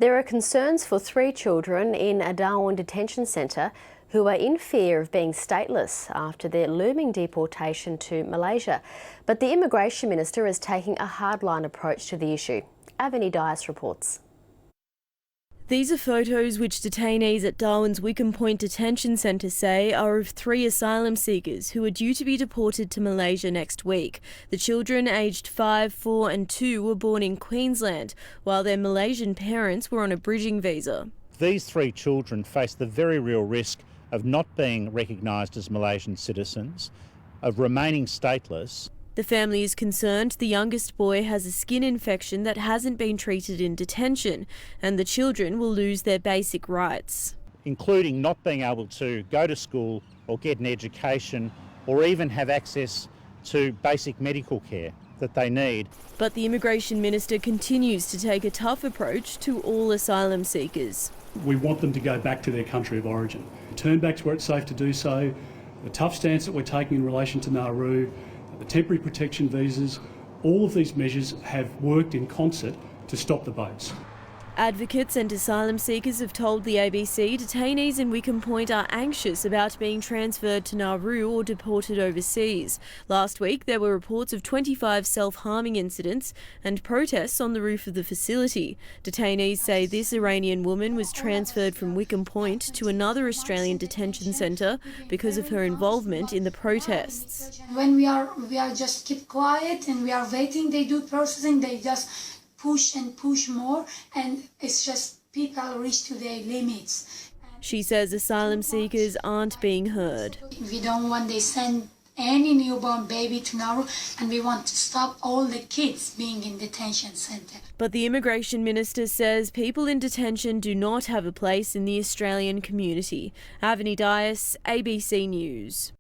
There are concerns for 3 children in a Darwin detention centre who are in fear of being stateless after their looming deportation to Malaysia. But the Immigration Minister is taking a hardline approach to the issue. Avani Dias reports. These are photos which detainees at Darwin's Wickham Point Detention Centre say are of 3 asylum seekers who are due to be deported to Malaysia next week. The children, aged 5, 4 and 2, were born in Queensland, while their Malaysian parents were on a bridging visa. These 3 children face the very real risk of not being recognised as Malaysian citizens, of remaining stateless. The family is concerned the youngest boy has a skin infection that hasn't been treated in detention, and the children will lose their basic rights, including not being able to go to school or get an education or even have access to basic medical care that they need. But the Immigration Minister continues to take a tough approach to all asylum seekers. We want them to go back to their country of origin, turn back to where it's safe to do so. The tough stance that we're taking in relation to Nauru, the temporary protection visas, all of these measures have worked in concert to stop the boats. Advocates and asylum seekers have told the ABC detainees in Wickham Point are anxious about being transferred to Nauru or deported overseas. Last week there were reports of 25 self-harming incidents and protests on the roof of the facility. Detainees say this Iranian woman was transferred from Wickham Point to another Australian detention centre because of her involvement in the protests. When we are just keep quiet and we are waiting, they do processing, they just push and push more, and it's just people reach to their limits. She says asylum seekers aren't being heard. We don't want they send any newborn baby to Nauru, and we want to stop all the kids being in detention centre. But the Immigration Minister says people in detention do not have a place in the Australian community. Avani Dias, ABC News.